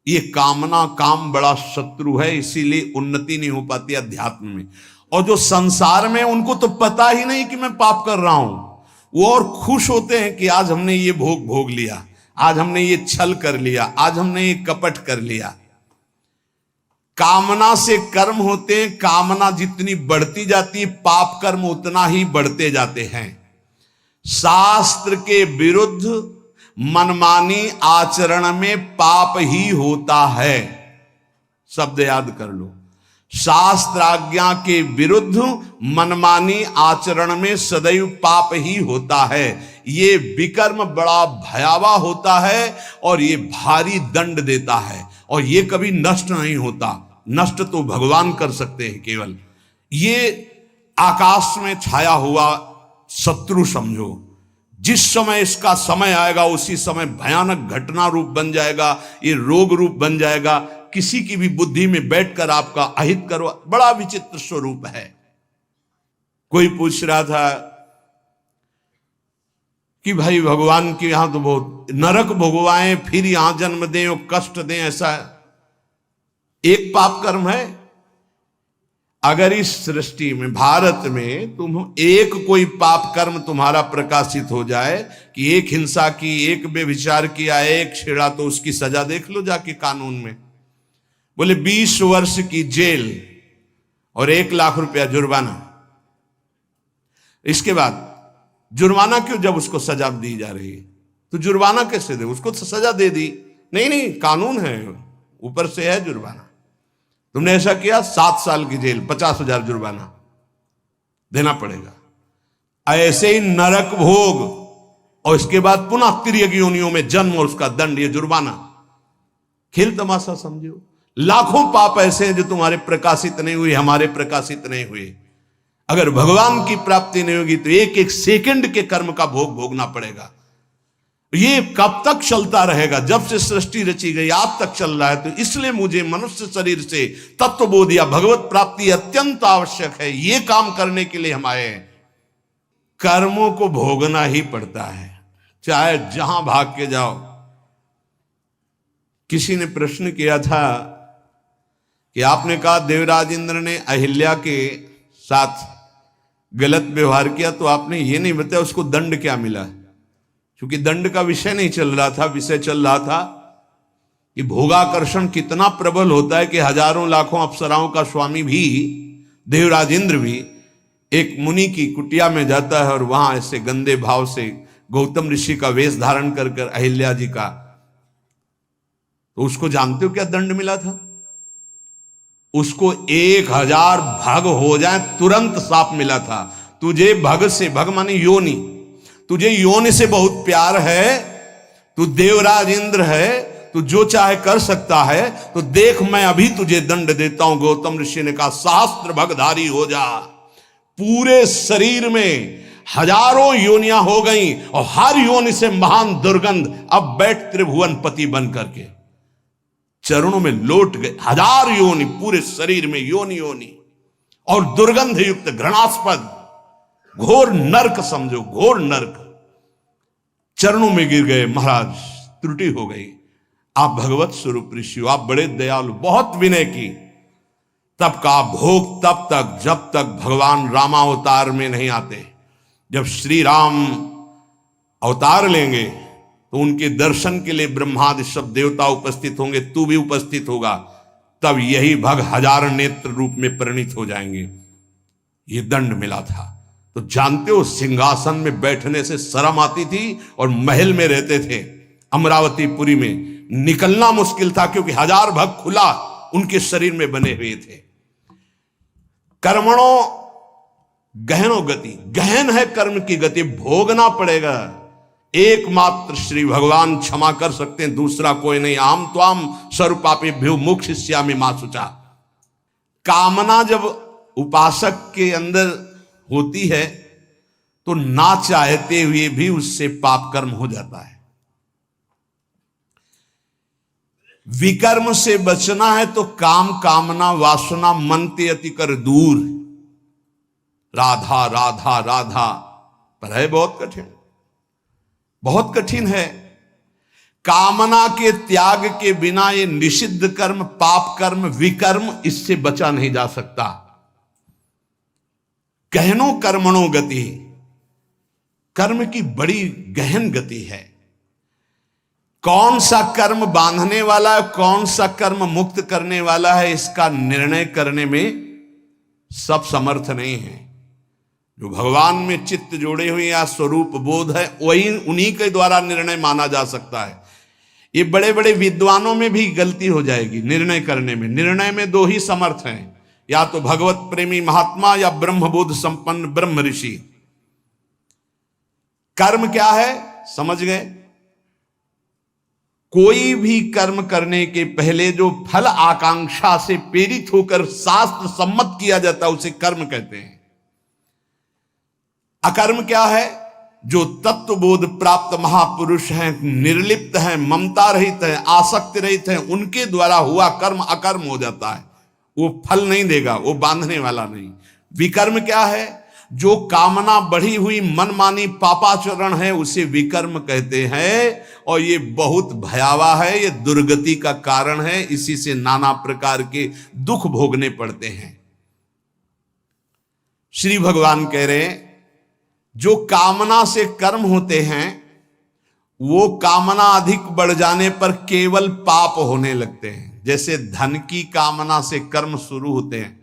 ये कामना, काम बड़ा शत्रु है, इसीलिए उन्नति नहीं हो पाती अध्यात्म में। और जो संसार में, उनको तो पता ही नहीं कि मैं पाप कर रहा हूं, वो और खुश होते हैं कि आज हमने ये भोग भोग लिया, आज हमने ये छल कर लिया, आज हमने ये कपट कर लिया। कामना से कर्म होते हैं, कामना जितनी बढ़ती जाती है पाप कर्म उतना ही बढ़ते जाते हैं। शास्त्र के विरुद्ध मनमानी आचरण में पाप ही होता है। शब्द याद कर लो, शास्त्र आज्ञा के विरुद्ध मनमानी आचरण में सदैव पाप ही होता है। ये विकर्म बड़ा भयावह होता है और ये भारी दंड देता है, और ये कभी नष्ट नहीं होता। नष्ट तो भगवान कर सकते हैं केवल। ये आकाश में छाया हुआ शत्रु समझो, जिस समय इसका समय आएगा उसी समय भयानक घटना रूप बन जाएगा, ये रोग रूप बन जाएगा, किसी की भी बुद्धि में बैठकर आपका अहित करो। बड़ा विचित्र स्वरूप है। कोई पूछ रहा था कि भाई भगवान के यहां तो बहुत नरक भोगवाएं, फिर यहां जन्म दें और कष्ट दें, ऐसा एक पाप कर्म है? अगर इस सृष्टि में, भारत में तुम एक कोई पाप कर्म तुम्हारा प्रकाशित हो जाए कि एक हिंसा की, एक व्यभिचार किया, एक छेड़ा, तो उसकी सजा देख लो जाके कानून में। बोले 20 वर्ष की जेल और 1 लाख रुपया जुर्माना। इसके बाद जुर्माना क्यों, जब उसको सजा दी जा रही है तो जुर्माना कैसे दे? उसको तो सजा दे दी। नहीं नहीं, कानून है, ऊपर से है जुर्माना। तुमने ऐसा किया, 7 साल की जेल, 50,000 जुर्माना देना पड़ेगा। ऐसे ही नरक भोग और इसके बाद पुनः तिर्यक योनियों में जन्म और उसका दंड, ये जुर्माना। खेल तमाशा समझो। लाखों पाप ऐसे हैं जो तुम्हारे प्रकाशित नहीं हुए, हमारे प्रकाशित नहीं हुए। अगर भगवान की प्राप्ति नहीं होगी तो एक एक सेकंड के कर्म का भोग भोगना पड़ेगा। ये कब तक चलता रहेगा? जब से सृष्टि रची गई आज तक चल रहा है। तो इसलिए मुझे मनुष्य शरीर से तत्वबोध या भगवत प्राप्ति अत्यंत आवश्यक है। ये काम करने के लिए हम आए हैं। कर्मों को भोगना ही पड़ता है, चाहे जहां भाग के जाओ। किसी ने प्रश्न किया था कि आपने कहा देवराज इंद्र ने अहिल्या के साथ गलत व्यवहार किया, तो आपने ये नहीं बताया उसको दंड क्या मिला। क्योंकि दंड का विषय नहीं चल रहा था, विषय चल रहा था कि भोगाकर्षण कितना प्रबल होता है कि हजारों लाखों अप्सराओं का स्वामी भी, देवराज इंद्र भी, एक मुनि की कुटिया में जाता है और वहां ऐसे गंदे भाव से गौतम ऋषि का वेश धारण कर कर अहिल्या जी का, तो उसको जानते हो क्या दंड मिला था? उसको 1000 भग हो जाए तुरंत साप मिला था। तुझे भग से, भग माने योनि, तुझे योनि से बहुत प्यार है, तू देवराज इंद्र है, तू जो चाहे कर सकता है, तो देख मैं अभी तुझे दंड देता हूं। गौतम ऋषि ने कहा सहस्त्र भगधारी हो जा। पूरे शरीर में हजारों योनियां हो गई और हर योनि से महान दुर्गंध। अब बैठ त्रिभुवन पति बन करके चरणों में लौट गए। 1000 योनि पूरे शरीर में, योनि योनि, और दुर्गंध युक्त घृणास्पद घोर नर्क समझो, घोर नर्क। चरणों में गिर गए। महाराज त्रुटि हो गई, आप भगवत स्वरूप ऋषि हो, आप बड़े दयालु, बहुत विनय की। तब का भोग तब तक जब तक भगवान रामावतार में नहीं आते। जब श्री राम अवतार लेंगे तो उनके दर्शन के लिए ब्रह्मादि सब देवता उपस्थित होंगे, तू भी उपस्थित होगा। तब यही भग 1000 नेत्र रूप में परिणित हो जाएंगे। ये दंड मिला था। तो जानते हो सिंहासन में बैठने से शर्म आती थी और महल में रहते थे अमरावतीपुरी में, निकलना मुश्किल था क्योंकि 1000 भग खुला उनके शरीर में बने हुए थे। कर्मणों गहनो गति, गहन है कर्म की गति, भोगना पड़ेगा। एकमात्र श्री भगवान क्षमा कर सकते हैं, दूसरा कोई नहीं। आम त्वाम स्वरूपापेभ्यो मोक्षयिष्यामि मा शुचा। कामना जब उपासक के अंदर होती है तो ना चाहते हुए भी उससे पाप कर्म हो जाता है। विकर्म से बचना है तो काम, कामना, वासना मन ते अति कर दूर। राधा राधा राधा, पर है बहुत कठिन, बहुत कठिन है। कामना के त्याग के बिना ये निषिद्ध कर्म, पाप कर्म, विकर्म, इससे बचा नहीं जा सकता। गहनो कर्मणो गति, कर्म की बड़ी गहन गति है। कौन सा कर्म बांधने वाला है, कौन सा कर्म मुक्त करने वाला है, इसका निर्णय करने में सब समर्थ नहीं है। जो भगवान में चित्त जोड़े हुए या स्वरूप बोध है, वही उन्हीं के द्वारा निर्णय माना जा सकता है। ये बड़े बड़े विद्वानों में भी गलती हो जाएगी निर्णय करने में। निर्णय में दो ही समर्थ हैं, या तो भगवत प्रेमी महात्मा या ब्रह्मबोध संपन्न ब्रह्म ऋषि। कर्म क्या है समझ गए? कोई भी कर्म करने के पहले जो फल आकांक्षा से प्रेरित होकर शास्त्र सम्मत किया जाता है उसे कर्म कहते हैं। अकर्म क्या है? जो तत्वबोध प्राप्त महापुरुष हैं, निर्लिप्त हैं, ममता रहित हैं, आसक्ति रहित हैं, उनके द्वारा हुआ कर्म अकर्म हो जाता है। वो फल नहीं देगा, वो बांधने वाला नहीं। विकर्म क्या है? जो कामना बढ़ी हुई मनमानी पापाचरण है उसे विकर्म कहते हैं, और ये बहुत भयावह है, ये दुर्गति का कारण है। इसी से नाना प्रकार के दुख भोगने पड़ते हैं। श्री भगवान कह रहे हैं जो कामना से कर्म होते हैं वो कामना अधिक बढ़ जाने पर केवल पाप होने लगते हैं। जैसे धन की कामना से कर्म शुरू होते हैं,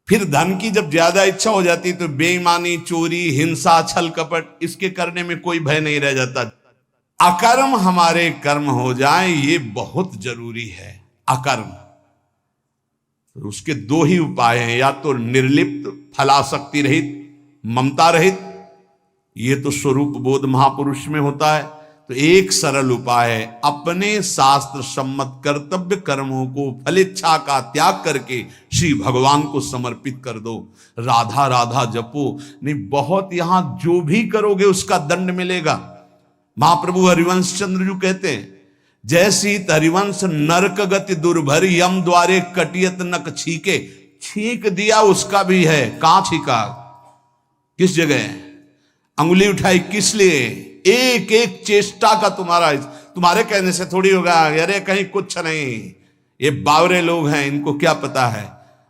फिर धन की जब ज्यादा इच्छा हो जाती तो बेईमानी, चोरी, हिंसा, छल कपट, इसके करने में कोई भय नहीं रह जाता। अकर्म हमारे कर्म हो जाए ये बहुत जरूरी है। अकर्म तो उसके दो ही उपाय हैं, या तो निर्लिप्त, फलासक्ति रहित, ममता रहित, ये तो स्वरूप बोध महापुरुष में होता है। तो एक सरल उपाय है, अपने शास्त्र सम्मत कर्तव्य कर्मों को फलेच्छा का त्याग करके श्री भगवान को समर्पित कर दो। राधा राधा जपो, नहीं बहुत यहां जो भी करोगे उसका दंड मिलेगा। महाप्रभु हरिवंश चंद्र जी कहते हैं जैसी हरिवंश नरक गति दुर्भर, यम द्वारे कटियत नक छीके। छीक दिया उसका भी है, कहां छीका, किस जगह अंगुली उठाई, किस लिए? एक एक चेष्टा का तुम्हारे कहने से थोड़ी होगा। अरे कहीं कुछ नहीं, ये बावरे लोग हैं, इनको क्या पता है।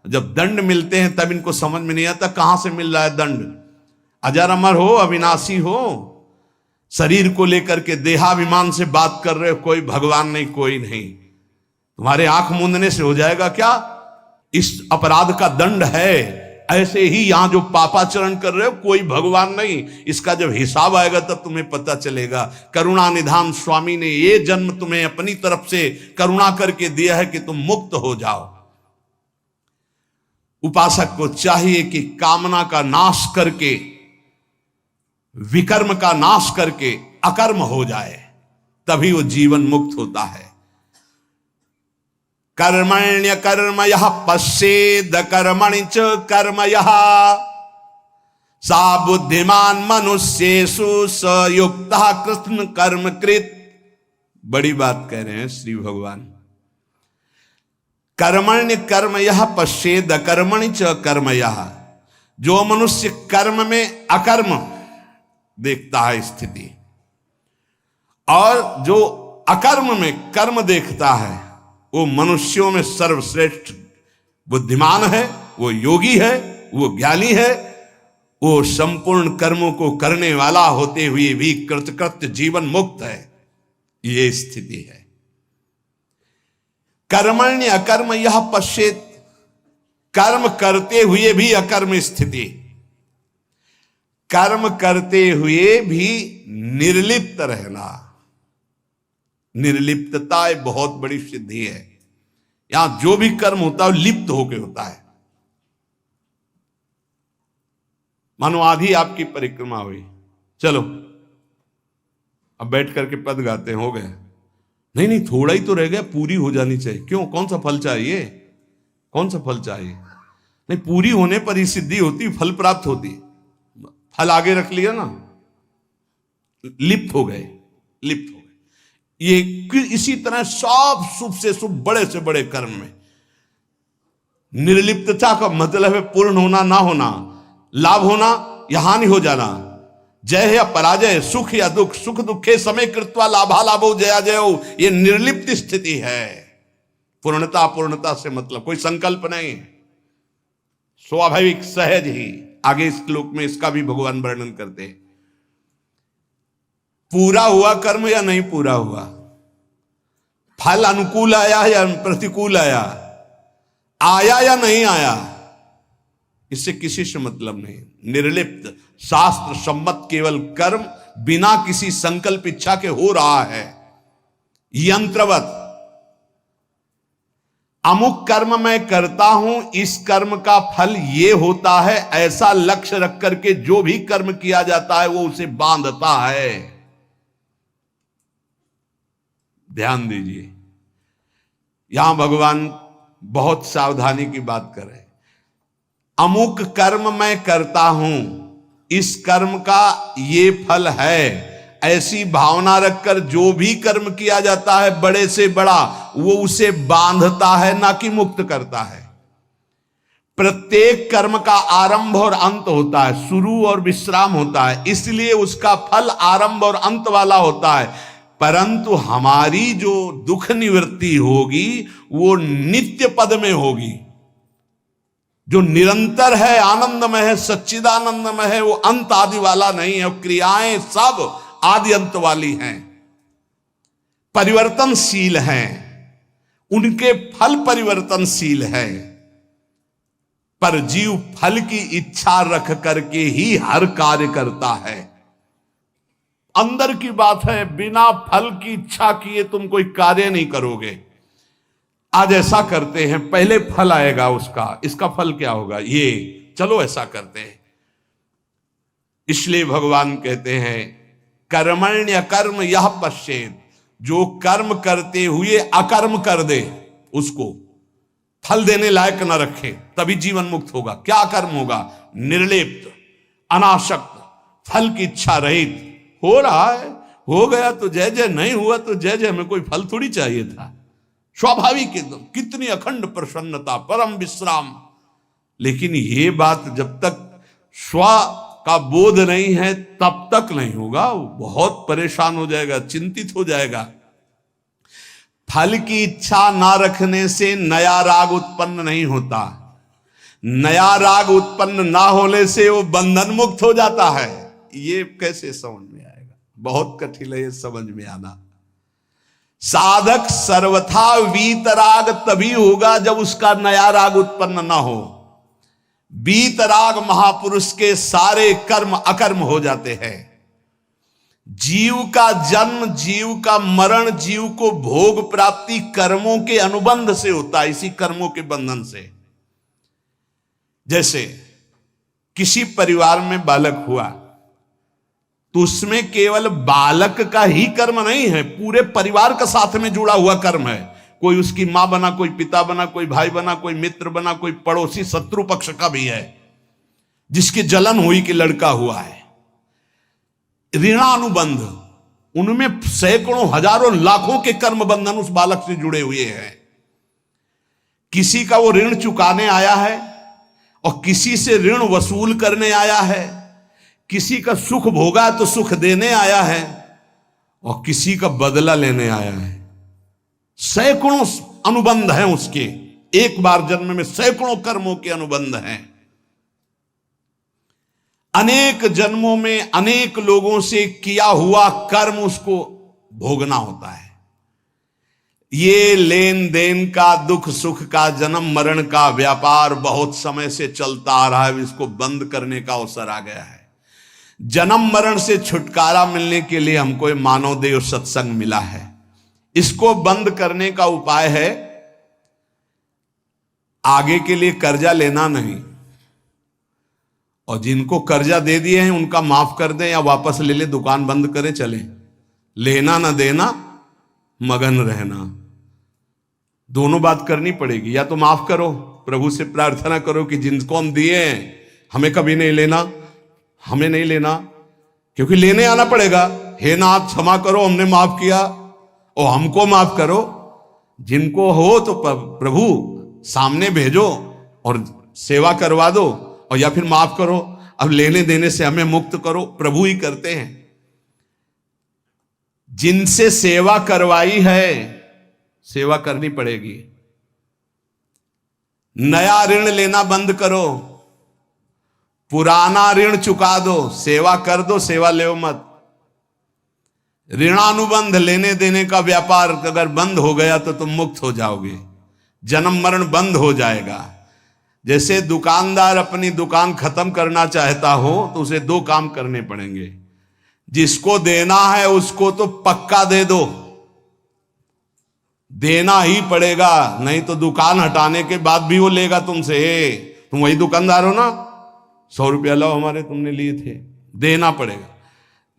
जब दंड मिलते हैं तब इनको समझ में नहीं आता कहां से मिल रहा है दंड। अजर अमर हो, अविनाशी हो, शरीर को लेकर के देहाभिमान से बात कर रहे हो, कोई भगवान नहीं, कोई नहीं। तुम्हारे आंख मूंदने से हो जाएगा क्या? इस अपराध का दंड है। ऐसे ही यहां जो पापाचरण कर रहे हो कोई भगवान नहीं, इसका जब हिसाब आएगा तब तुम्हें पता चलेगा। करुणा निधान स्वामी ने ये जन्म तुम्हें अपनी तरफ से करुणा करके दिया है कि तुम मुक्त हो जाओ। उपासक को चाहिए कि कामना का नाश करके, विकर्म का नाश करके अकर्म हो जाए, तभी वो जीवन मुक्त होता है। कर्मण्य कर्म यह पश्येद कर्मणि च कर्म यह, सा बुद्धिमान मनुष्येषु स युक्तः कृष्ण कर्म कृत। बड़ी बात कह रहे हैं श्री भगवान। कर्मण्य कर्म यह पश्येद कर्मणि च कर्म यह, जो मनुष्य कर्म में अकर्म देखता है स्थिति, और जो अकर्म में कर्म देखता है, वो मनुष्यों में सर्वश्रेष्ठ बुद्धिमान है, वो योगी है, वो ज्ञानी है, वो संपूर्ण कर्मों को करने वाला होते हुए भी कृतकृत्य जीवन मुक्त है। ये स्थिति है। कर्मण्य अकर्म यह पश्येत, कर्म करते हुए भी अकर्म स्थिति, कर्म करते हुए भी निर्लिप्त रहना। निर्लिप्तता एक बहुत बड़ी सिद्धि है। यहां जो भी कर्म होता है लिप्त होकर होता है। मानो आधी आपकी परिक्रमा हुई, चलो अब बैठ करके पद गाते हैं, हो गए। नहीं नहीं, थोड़ा ही तो रह गया, पूरी हो जानी चाहिए। क्यों, कौन सा फल चाहिए, कौन सा फल चाहिए? नहीं, पूरी होने पर ही सिद्धि होती, फल प्राप्त होती। फल आगे रख लिया ना, लिप्त हो गए, लिप्त हो गए। ये इसी तरह सब शुभ से शुभ, बड़े से बड़े कर्म में निर्लिप्तता का मतलब है पूर्ण होना, ना होना, लाभ होना या हानि हो जाना। जय या पराजय, सुख या दुख, सुख दुखे समय कृत्वा लाभा लाभो जया जयो, ये निर्लिप्त स्थिति है। पूर्णता पूर्णता से मतलब कोई संकल्प नहीं, स्वाभाविक सहज ही। आगे इस श्लोक में इसका भी भगवान वर्णन करते हैं। पूरा हुआ कर्म या नहीं पूरा हुआ, फल अनुकूल आया या प्रतिकूल आया, आया या नहीं आया, इससे किसी से मतलब नहीं। निर्लिप्त शास्त्र सम्मत केवल कर्म बिना किसी संकल्प इच्छा के हो रहा है। यंत्रवत अमुक कर्म मैं करता हूं, इस कर्म का फल ये होता है, ऐसा लक्ष्य रख करके जो भी कर्म किया जाता है वो उसे बांधता है। ध्यान दीजिए, यहां भगवान बहुत सावधानी की बात कर रहे हैं। अमुक कर्म मैं करता हूं, इस कर्म का ये फल है, ऐसी भावना रखकर जो भी कर्म किया जाता है बड़े से बड़ा, वो उसे बांधता है ना कि मुक्त करता है। प्रत्येक कर्म का आरंभ और अंत होता है, शुरू और विश्राम होता है, इसलिए उसका फल आरंभ और अंत वाला होता है। परंतु हमारी जो दुख निवृत्ति होगी वो नित्य पद में होगी, जो निरंतर है, आनंदमय है, सच्चिदानंदमय है, वो अंत आदि वाला नहीं है। क्रियाएं सब आदि अंत वाली हैं, परिवर्तनशील हैं, उनके फल परिवर्तनशील है। पर जीव फल की इच्छा रख करके ही हर कार्य करता है। अंदर की बात है, बिना फल की इच्छा किए तुम कोई कार्य नहीं करोगे। आज ऐसा करते हैं, पहले फल आएगा उसका, इसका फल क्या होगा, ये चलो ऐसा करते हैं। इसलिए भगवान कहते हैं कर्मण्य कर्म यह पश्चेत, जो कर्म करते हुए अकर्म कर दे, उसको फल देने लायक न रखे, तभी जीवन मुक्त होगा। क्या कर्म होगा, निर्लिप्त, अनासक्त, फल की इच्छा रहित। हो रहा है, हो गया तो जय जय, नहीं हुआ तो जय जय, में कोई फल थोड़ी चाहिए था। स्वाभाविक एकदम, कितनी अखंड प्रसन्नता, परम विश्राम। लेकिन ये बात जब तक स्व का बोध नहीं है तब तक नहीं होगा। बहुत परेशान हो जाएगा, चिंतित हो जाएगा। फल की इच्छा ना रखने से नया राग उत्पन्न नहीं होता, नया राग उत्पन्न ना होने से वो बंधन मुक्त हो जाता है। ये कैसे समझ में आएगा, बहुत कठिन है ये समझ में आना। साधक सर्वथा वीतराग तभी होगा जब उसका नया राग उत्पन्न ना हो। वीतराग महापुरुष के सारे कर्म अकर्म हो जाते हैं। जीव का जन्म, जीव का मरण, जीव को भोग प्राप्ति कर्मों के अनुबंध से होता है, इसी कर्मों के बंधन से। जैसे किसी परिवार में बालक हुआ तो उसमें केवल बालक का ही कर्म नहीं है, पूरे परिवार का साथ में जुड़ा हुआ कर्म है। कोई उसकी मां बना, कोई पिता बना, कोई भाई बना, कोई मित्र बना, कोई पड़ोसी शत्रु पक्ष का भी है जिसकी जलन हुई कि लड़का हुआ है। ऋणानुबंध, उनमें सैकड़ों हजारों लाखों के कर्म बंधन उस बालक से जुड़े हुए हैं। किसी का वो ऋण चुकाने आया है और किसी से ऋण वसूल करने आया है, किसी का सुख भोगा तो सुख देने आया है और किसी का बदला लेने आया है। सैकड़ों अनुबंध हैं उसके, एक बार जन्म में सैकड़ों कर्मों के अनुबंध हैं। अनेक जन्मों में अनेक लोगों से किया हुआ कर्म उसको भोगना होता है। ये लेन देन का, दुख सुख का, जन्म मरण का व्यापार बहुत समय से चलता आ रहा है। इसको बंद करने का अवसर आ गया है। जन्म मरण से छुटकारा मिलने के लिए हमको ये मानव देव सत्संग मिला है। इसको बंद करने का उपाय है आगे के लिए कर्जा लेना नहीं, और जिनको कर्जा दे दिए हैं उनका माफ कर दें या वापस ले ले, दुकान बंद करें, चले। लेना ना देना, मगन रहना, दोनों बात करनी पड़ेगी। या तो माफ करो, प्रभु से प्रार्थना करो कि जिनको हम दिए हैं हमें कभी नहीं लेना, हमें नहीं लेना, क्योंकि लेने आना पड़ेगा। हे नाथ क्षमा करो, हमने माफ किया और हमको माफ करो। जिनको हो तो प्रभु सामने भेजो और सेवा करवा दो, और या फिर माफ करो। अब लेने देने से हमें मुक्त करो, प्रभु ही करते हैं। जिनसे सेवा करवाई है सेवा करनी पड़ेगी। नया ऋण लेना बंद करो, पुराना ऋण चुका दो, सेवा कर दो, सेवा ले मत। ऋणानुबंध लेने देने का व्यापार अगर बंद हो गया तो तुम मुक्त हो जाओगे, जन्म मरण बंद हो जाएगा। जैसे दुकानदार अपनी दुकान खत्म करना चाहता हो तो उसे दो काम करने पड़ेंगे। जिसको देना है उसको तो पक्का दे दो, देना ही पड़ेगा, नहीं तो दुकान हटाने के बाद भी वो लेगा तुमसे। तुम वही दुकानदार हो ना, 100 रुपया लाओ हमारे, तुमने लिए थे, देना पड़ेगा।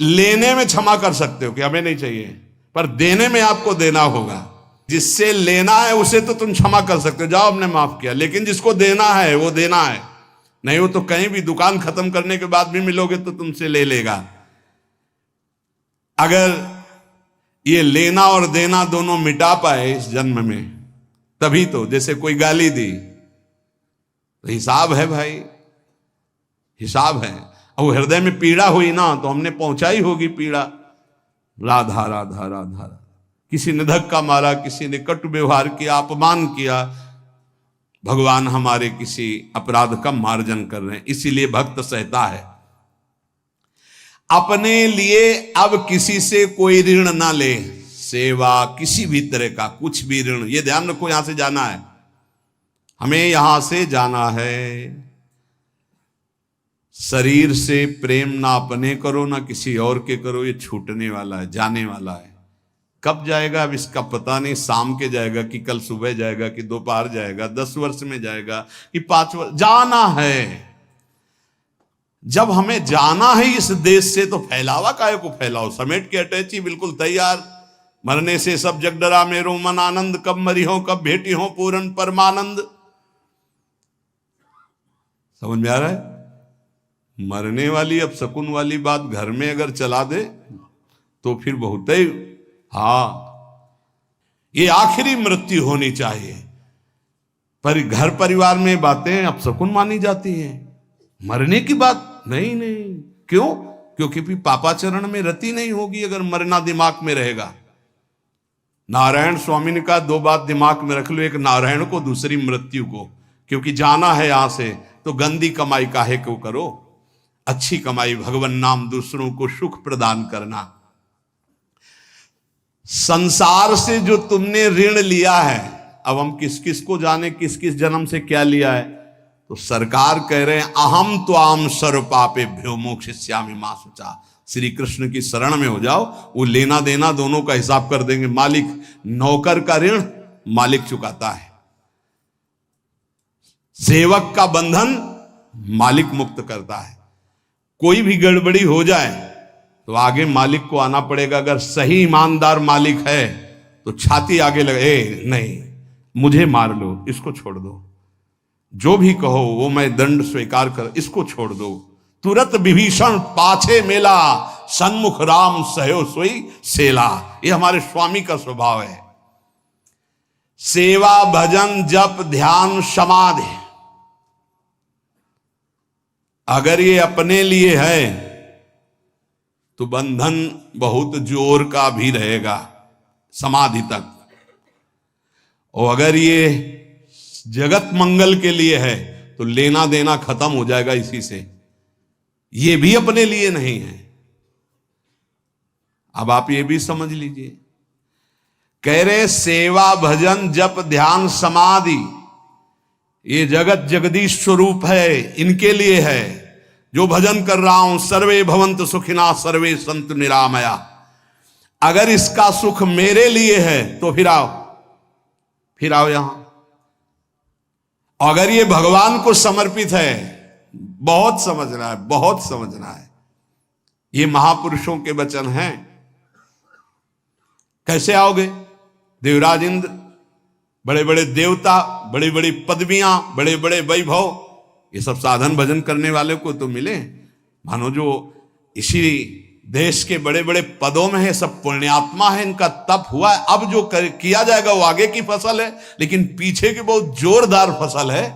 लेने में क्षमा कर सकते हो कि हमें नहीं चाहिए, पर देने में आपको देना होगा। जिससे लेना है उसे तो तुम क्षमा कर सकते हो, जाओ हमने माफ किया, लेकिन जिसको देना है वो देना है। नहीं हो तो कहीं भी दुकान खत्म करने के बाद भी मिलोगे तो तुमसे ले लेगा। अगर ये लेना और देना दोनों मिटा पाए इस जन्म में, तभी तो। जैसे कोई गाली दी तो हिसाब है भाई, हिसाब है। और वो हृदय में पीड़ा हुई ना तो हमने पहुंचाई होगी पीड़ा। राधा राधा राधा, किसी ने धक्का मारा, किसी ने कटु व्यवहार किया, अपमान किया, भगवान हमारे किसी अपराध का मार्जन कर रहे हैं, इसीलिए भक्त सहता है। अपने लिए अब किसी से कोई ऋण ना ले, सेवा किसी भी तरह का कुछ भी ऋण, ये ध्यान रखो। यहां से जाना है, हमें यहां से जाना है। शरीर से प्रेम ना अपने करो ना किसी और के करो, ये छूटने वाला है, जाने वाला है। कब जाएगा अब इसका पता नहीं, शाम के जाएगा कि कल सुबह जाएगा कि दोपहर जाएगा, 10 वर्ष में जाएगा कि 5 वर्ष, जाना है। जब हमें जाना है इस देश से तो फैलावा काहे को फैलाओ, समेट के अटैची बिल्कुल तैयार। मरने से सब जग डरा मेरो मन आनंद, कब मरी हो कब भेटी हो पूर्ण परमानंद। समझ में आ रहा है? मरने वाली अब शकुन वाली बात घर में अगर चला दे तो फिर बहुत ही, ये आखिरी मृत्यु होनी चाहिए। पर घर परिवार में बातें अब शकुन मानी जाती हैं, मरने की बात नहीं। नहीं क्यों? क्योंकि फिर पापाचरण में रति नहीं होगी अगर मरना दिमाग में रहेगा। नारायण स्वामी ने कहा 2 बात दिमाग में रख लो, एक नारायण को, दूसरी मृत्यु को। क्योंकि जाना है यहां से तो गंदी कमाई काहे क्यों करो, अच्छी कमाई भगवान नाम, दूसरों को सुख प्रदान करना। संसार से जो तुमने ऋण लिया है, अब हम किस किस को जाने किस किस जन्म से क्या लिया है। तो सरकार कह रहे हैं अहम त्वाम सर्व पापेभ्यो मोक्षयिष्यामि मा शुचा। श्री कृष्ण की शरण में हो जाओ, वो लेना देना दोनों का हिसाब कर देंगे। मालिक, नौकर का ऋण मालिक चुकाता है, सेवक का बंधन मालिक मुक्त करता है। कोई भी गड़बड़ी हो जाए तो आगे मालिक को आना पड़ेगा। अगर सही ईमानदार मालिक है तो छाती आगे लगे, नहीं मुझे मार लो, इसको छोड़ दो, जो भी कहो वो मैं दंड स्वीकार कर, इसको छोड़ दो। तुरंत विभीषण पाछे मेला, सन्मुख राम सहयो सोई सेला। ये हमारे स्वामी का स्वभाव है। सेवा भजन जप ध्यान समाधि, अगर ये अपने लिए है तो बंधन बहुत जोर का भी रहेगा समाधि तक, और अगर ये जगत मंगल के लिए है तो लेना देना खत्म हो जाएगा इसी से। ये भी अपने लिए नहीं है। अब आप ये भी समझ लीजिए, कह रहे सेवा भजन जप ध्यान समाधि ये जगत जगदीश स्वरूप है, इनके लिए है। जो भजन कर रहा हूं, सर्वे भवंत सुखिना सर्वे संत निरामया, अगर इसका सुख मेरे लिए है तो फिर आओ यहां। अगर ये भगवान को समर्पित है, बहुत समझना है, बहुत समझना है। ये महापुरुषों के वचन हैं। कैसे आओगे? देवराज इंद्र, बड़े बड़े देवता, बड़ी बड़ी पदवियां, बड़े बड़े वैभव, ये सब साधन भजन करने वाले को तो मिले। मानो जो इसी देश के बड़े बड़े पदों में है, सब पुण्यात्मा है, इनका तप हुआ है। अब जो किया जाएगा वो आगे की फसल है, लेकिन पीछे की बहुत जोरदार फसल है।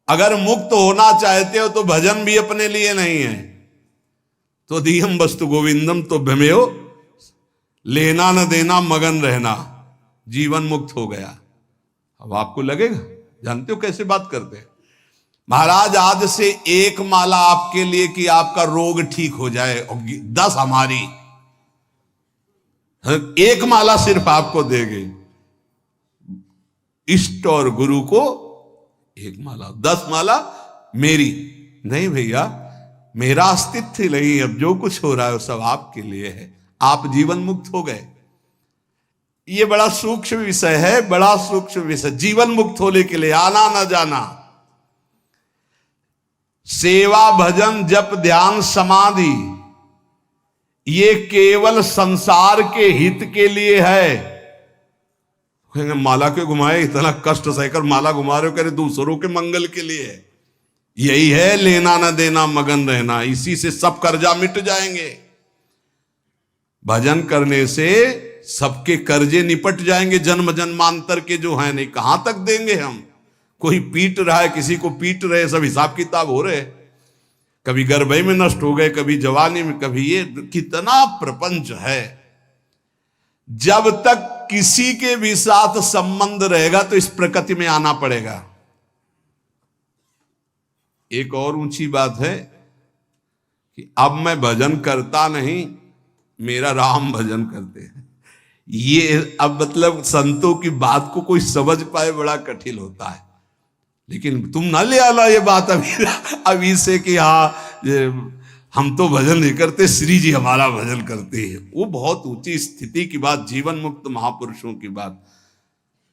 अगर मुक्त होना चाहते हो तो भजन भी अपने लिए नहीं है। तो दीहम वस्तु गोविंदम तो भ्रमेयो, लेना न देना मगन रहना, जीवन मुक्त हो गया। अब आपको लगेगा, जानते हो कैसे बात करते हैं महाराज, आज से एक माला आपके लिए कि आपका रोग ठीक हो जाए, और 10 हमारी, एक माला सिर्फ आपको देंगे। इष्ट और गुरु को एक माला, 10 माला मेरी। नहीं भैया, मेरा अस्तित्व नहीं, अब जो कुछ हो रहा है वो सब आपके लिए है। आप जीवन मुक्त हो गए। ये बड़ा सूक्ष्म विषय है, बड़ा सूक्ष्म विषय। जीवन मुक्त होने के लिए आना न जाना, सेवा भजन जप ध्यान समाधि, ये केवल संसार के हित के लिए है। माला के घुमाए, इतना कष्ट सहकर माला घुमा रहे हो, करे दूसरों के मंगल के लिए है। यही है लेना न देना मगन रहना, इसी से सब कर्जा मिट जाएंगे। भजन करने से सबके कर्जे निपट जाएंगे, जन्म जन्मांतर के जो हैं। नहीं कहां तक देंगे हम? कोई पीट रहा है, किसी को पीट रहे, सब हिसाब किताब हो रहे। कभी गर्भई में नष्ट हो गए, कभी जवानी में, कभी ये, कितना प्रपंच है। जब तक किसी के भी साथ संबंध रहेगा तो इस प्रकृति में आना पड़ेगा। एक और ऊंची बात है कि अब मैं भजन करता नहीं, मेरा राम भजन करते हैं। ये अब मतलब संतों की बात को कोई समझ पाए बड़ा कठिन होता है। लेकिन तुम ना ले आना ये बात अभी से कि हाँ हम तो भजन नहीं करते, श्री जी हमारा भजन करते हैं। वो बहुत ऊंची स्थिति की बात, जीवन मुक्त महापुरुषों की बात।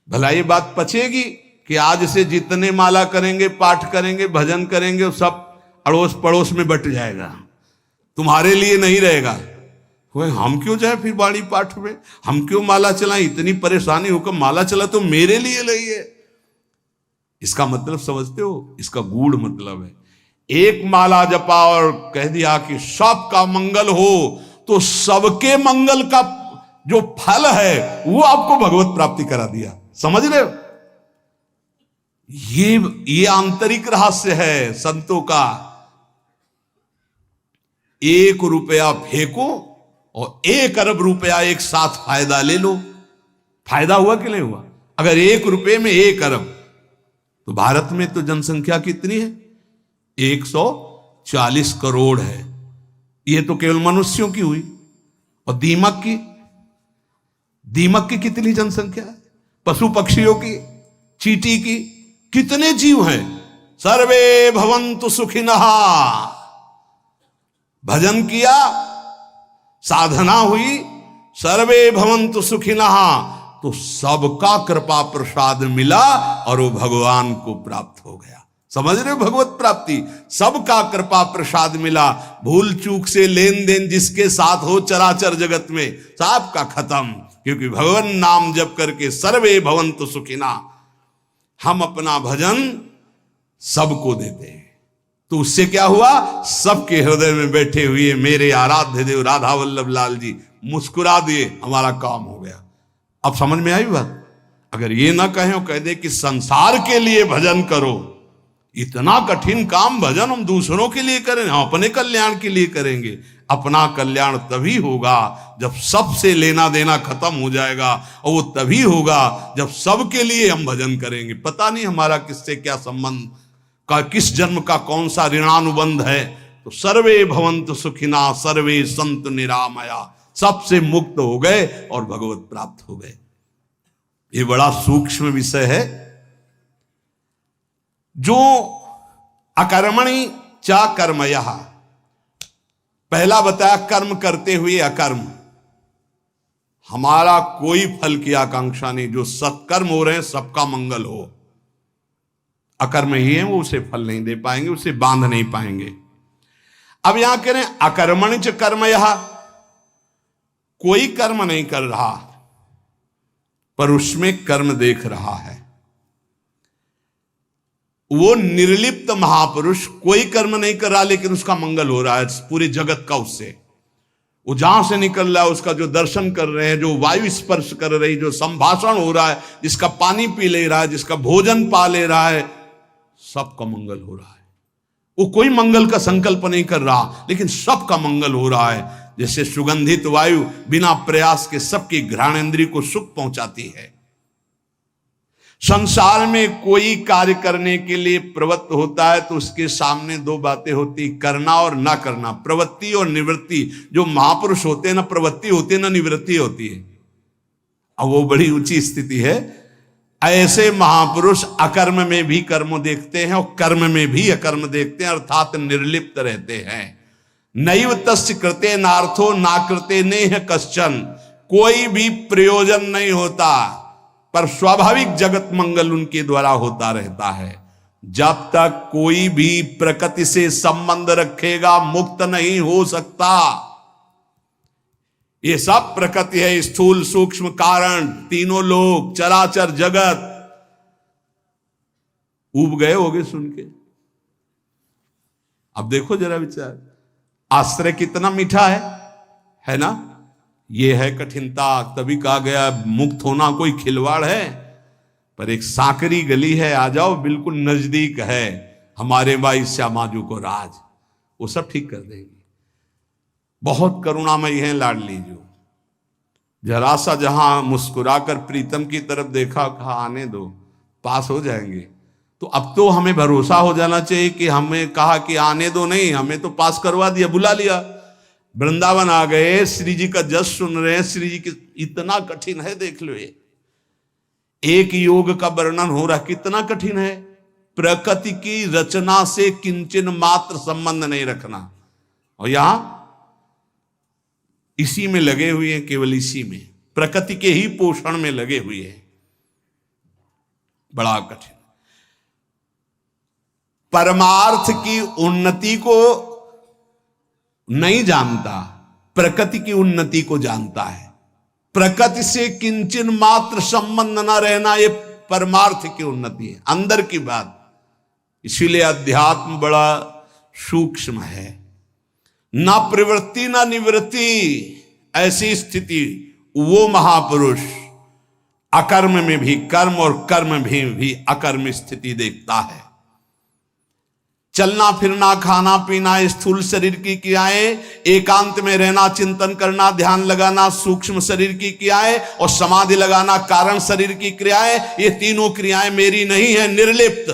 भला ये बात पचेगी कि आज से जितने माला करेंगे, पाठ करेंगे, भजन करेंगे, वो सब अड़ोस पड़ोस में बट जाएगा, तुम्हारे लिए नहीं रहेगा। हम क्यों जाए फिर बाणी पाठ में, हम क्यों माला चलाएं? इतनी परेशानी होकर माला चला तो मेरे लिए नहीं है। इसका मतलब समझते हो? इसका गूढ़ मतलब है, एक माला जपा और कह दिया कि सबका मंगल हो, तो सबके मंगल का जो फल है वो आपको भगवत प्राप्ति करा दिया। समझ रहे हो? ये आंतरिक रहस्य है संतों का। 1 रुपया फेंको और 1 अरब रुपया एक साथ फायदा ले लो। फायदा हुआ कि नहीं हुआ? अगर 1 रुपये में 1 अरब, तो भारत में तो जनसंख्या कितनी है? 140 करोड़ है। ये तो केवल मनुष्यों की हुई। और दीमक की कितनी जनसंख्या है? पशु पक्षियों की, चींटी की, कितने जीव हैं? सर्वे भवन्तु सुखिनः। भजन किया, साधना हुई, सर्वे भवन्तु सुखिनः, तो सबका कृपा प्रसाद मिला और वो भगवान को प्राप्त हो गया। समझ रहे हो? भगवत प्राप्ति, सबका कृपा प्रसाद मिला। भूल चूक से लेन देन जिसके साथ हो चराचर जगत में, सबका खत्म। क्योंकि भगवान नाम जप करके सर्वे भवन्तु सुखिना, हम अपना भजन सबको देते हैं। तो उससे क्या हुआ? सबके हृदय में बैठे हुए मेरे आराध्य देव राधा वल्लभ लाल जी मुस्कुरा दिए, हमारा काम हो गया। अब समझ में आई बात? अगर ये ना कहें और कह दे कि संसार के लिए भजन करो, इतना कठिन काम भजन हम दूसरों के लिए करें, हम अपने कल्याण के लिए करेंगे। अपना कल्याण तभी होगा जब सबसे लेना देना खत्म हो जाएगा, और वो तभी होगा जब सबके लिए हम भजन करेंगे। पता नहीं हमारा किससे क्या संबंध का, किस जन्म का कौन सा ऋणानुबंध है। तो सर्वे भवन्तु सुखिना, सर्वे सन्तु निरामया, सबसे मुक्त हो गए और भगवत प्राप्त हो गए। ये बड़ा सूक्ष्म विषय है। जो अकर्मणि चा कर्मयः, पहला बताया कर्म करते हुए अकर्म, हमारा कोई फल की आकांक्षा नहीं। जो सत्कर्म हो रहे हैं सबका मंगल हो। अकर्म ही है वो उसे फल नहीं दे पाएंगे, उसे बांध नहीं पाएंगे। अब यहां कह रहे हैं अकर्मणि च कर्मयः, कोई कर्म नहीं कर रहा पर उसमें कर्म देख रहा है। वो निर्लिप्त महापुरुष कोई कर्म नहीं कर रहा लेकिन उसका मंगल हो रहा है पूरे जगत का। उससे वो जहां से निकल रहा है, उसका जो दर्शन कर रहे हैं, जो वायु स्पर्श कर रही, जो संभाषण हो रहा है, जिसका पानी पी ले रहा है, जिसका भोजन पा ले रहा है, सबका मंगल हो रहा है। वो कोई मंगल का संकल्प नहीं कर रहा, लेकिन सबका मंगल हो रहा है। जैसे सुगंधित वायु बिना प्रयास के सबकी घ्राणेंद्रिय को सुख पहुंचाती है। संसार में कोई कार्य करने के लिए प्रवृत्त होता है तो उसके सामने दो बातें होती, करना और ना करना, प्रवृत्ति और निवृत्ति। जो महापुरुष होते हैं ना प्रवृत्ति होती है ना निवृत्ति होती है। अब वो बड़ी ऊंची स्थिति है। ऐसे महापुरुष अकर्म में भी कर्म देखते हैं और कर्म में भी अकर्म देखते हैं, अर्थात निर्लिप्त रहते हैं। नैव तस्य कृते नार्थो ना कृते नेह कश्चन, कोई भी प्रयोजन नहीं होता पर स्वाभाविक जगत मंगल उनके द्वारा होता रहता है। जब तक कोई भी प्रकृति से संबंध रखेगा मुक्त नहीं हो सकता। ये सब प्रकृति है, स्थूल सूक्ष्म कारण, तीनों लोग, चराचर जगत। ऊब गए होगे सुन के। अब देखो जरा विचार, आश्रय कितना मीठा है ना। ये है कठिनता। तभी कहा गया मुक्त होना कोई खिलवाड़ है, पर एक सांकरी गली है, आ जाओ, बिल्कुल नजदीक है। हमारे भाई श्यामाजू को राज, वो सब ठीक कर देंगे। बहुत करुणामयी है लाडली जो। जरा सा जहां मुस्कुराकर प्रीतम की तरफ देखा, कहा आने दो, पास हो जाएंगे। तो अब तो हमें भरोसा हो जाना चाहिए कि हमें कहा कि आने दो नहीं, हमें तो पास करवा दिया, बुला लिया। वृंदावन आ गए, श्री जी का जस सुन रहे हैं। श्री जी की इतना कठिन है, देख लो। ये एक योग का वर्णन हो रहा, कितना कठिन है। प्रकृति की रचना से किंचन मात्र संबंध नहीं रखना, और यहां इसी में लगे हुए हैं, केवल इसी में, प्रकृति के ही पोषण में लगे हुए हैं। बड़ा कठिन। परमार्थ की उन्नति को नहीं जानता, प्रकृति की उन्नति को जानता है। प्रकृति से किंचन मात्र संबंध न रहना, ये परमार्थ की उन्नति है, अंदर की बात। इसीलिए अध्यात्म बड़ा सूक्ष्म है। ना प्रवृत्ति ना निवृत्ति, ऐसी स्थिति वो महापुरुष अकर्म में भी कर्म और कर्म में भी अकर्म स्थिति देखता है। चलना फिरना, खाना पीना, स्थूल शरीर की क्रियाएं, एकांत में रहना, चिंतन करना, ध्यान लगाना, सूक्ष्म शरीर की क्रियाएं, और समाधि लगाना, कारण शरीर की क्रियाएं, ये तीनों क्रियाएं मेरी नहीं है, निर्लिप्त।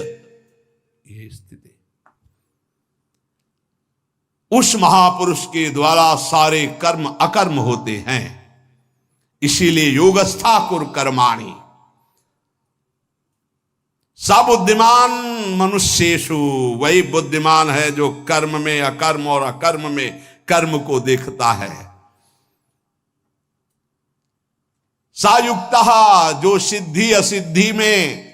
ये स्थिति उस महापुरुष के द्वारा सारे कर्म अकर्म होते हैं। इसीलिए योगस्था कुर कर्माणि, सब बुद्धिमान मनुष्येषु, वही बुद्धिमान है जो कर्म में अकर्म और अकर्म में कर्म को देखता है। सायुक्तः, जो सिद्धि असिद्धि में,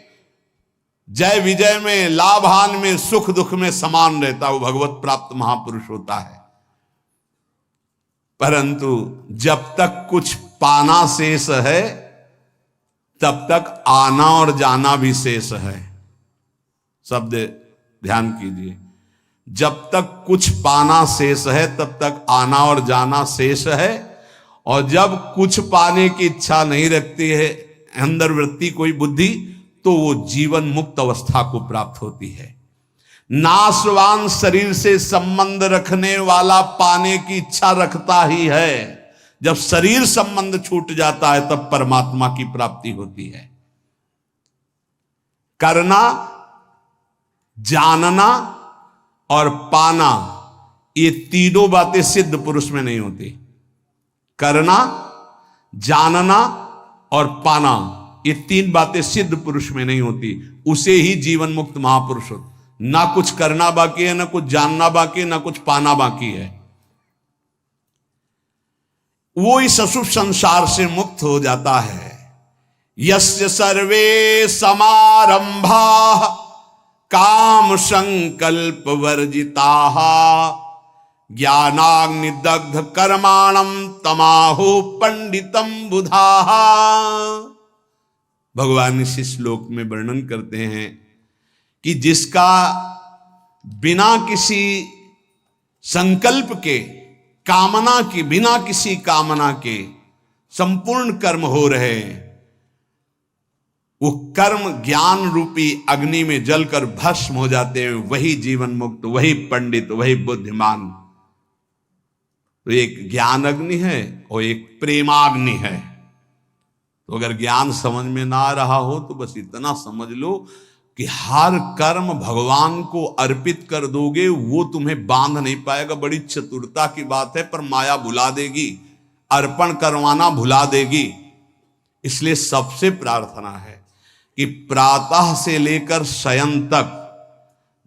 जय विजय में, लाभ हानि में, सुख दुख में समान रहता, वो भगवत प्राप्त महापुरुष होता है। परंतु जब तक कुछ पाना शेष है तब तक आना और जाना भी शेष है। शब्द ध्यान कीजिए, जब तक कुछ पाना शेष है तब तक आना और जाना शेष है, और जब कुछ पाने की इच्छा नहीं रखती है अंदर वृत्ति कोई बुद्धि, तो वो जीवन मुक्त अवस्था को प्राप्त होती है। नाशवान शरीर से संबंध रखने वाला पाने की इच्छा रखता ही है। जब शरीर संबंध छूट जाता है तब परमात्मा की प्राप्ति होती है। करना, जानना और पाना, ये तीनों बातें सिद्ध पुरुष में नहीं होती। करना, जानना और पाना, ये तीन बातें सिद्ध पुरुष में नहीं होती। उसे ही जीवन मुक्त महापुरुष होता। ना कुछ करना बाकी है, ना कुछ जानना बाकी है, ना कुछ पाना बाकी है। वो इस अशुभ संसार से मुक्त हो जाता है। यस्य सर्वे समारंभा काम संकल्प वर्जिताः ज्ञानाग्निदग्ध कर्माणं तमाहु पंडितम बुधाः। भगवान इस श्लोक में वर्णन करते हैं कि जिसका बिना किसी संकल्प के, कामना की, बिना किसी कामना के संपूर्ण कर्म हो रहे, वो कर्म ज्ञान रूपी अग्नि में जलकर भस्म हो जाते हैं, वही जीवन मुक्त, वही पंडित, वही बुद्धिमान। तो एक ज्ञान अग्नि है और एक प्रेमाग्नि है। तो अगर ज्ञान समझ में ना आ रहा हो तो बस इतना समझ लो कि हर कर्म भगवान को अर्पित कर दोगे, वो तुम्हें बांध नहीं पाएगा। बड़ी चतुरता की बात है, पर माया भुला देगी, अर्पण करवाना भुला देगी। इसलिए सबसे प्रार्थना है कि प्रातः से लेकर शयन तक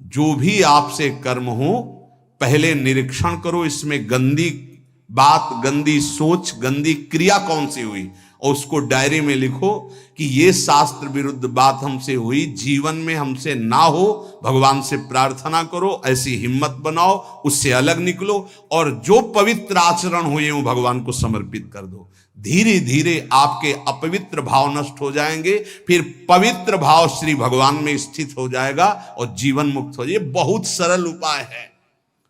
जो भी आपसे कर्म हो, पहले निरीक्षण करो इसमें गंदी बात, गंदी सोच, गंदी क्रिया कौन सी हुई, और उसको डायरी में लिखो कि ये शास्त्र विरुद्ध बात हमसे हुई, जीवन में हमसे ना हो। भगवान से प्रार्थना करो, ऐसी हिम्मत बनाओ, उससे अलग निकलो, और जो पवित्र आचरण हुए वो भगवान को समर्पित कर दो। धीरे धीरे आपके अपवित्र भाव नष्ट हो जाएंगे, फिर पवित्र भाव श्री भगवान में स्थित हो जाएगा और जीवन मुक्त हो जाए। बहुत सरल उपाय है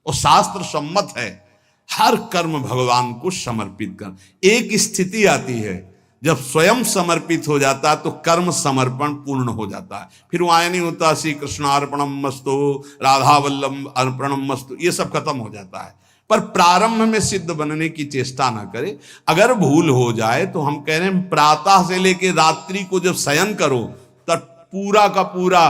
और शास्त्र सम्मत है। हर कर्म भगवान को समर्पित कर। एक स्थिति आती है जब स्वयं समर्पित हो जाता है तो कर्म समर्पण पूर्ण हो जाता है। फिर वो आया नहीं होता श्री कृष्ण अर्पणम मस्तु, राधा वल्लभ अर्पणम मस्तु, ये सब खत्म हो जाता है। पर प्रारंभ में सिद्ध बनने की चेष्टा ना करे। अगर भूल हो जाए तो हम कह रहे हैं प्रातः से लेकर रात्रि को जब शयन करो तब पूरा का पूरा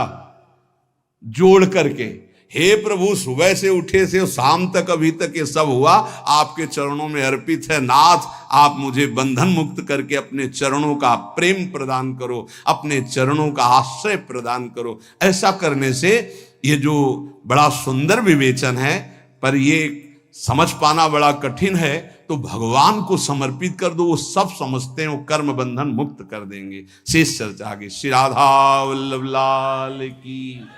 जोड़ करके, हे प्रभु सुबह से उठे से शाम तक अभी तक ये सब हुआ आपके चरणों में अर्पित है। नाथ आप मुझे बंधन मुक्त करके अपने चरणों का प्रेम प्रदान करो, अपने चरणों का आश्रय प्रदान करो। ऐसा करने से ये जो बड़ा सुंदर विवेचन है, पर ये समझ पाना बड़ा कठिन है, तो भगवान को समर्पित कर दो, वो सब समझते हैं, वो कर्म बंधन मुक्त कर देंगे। शेष चर्चा आगे। श्री राधा वल्लभ लाल की।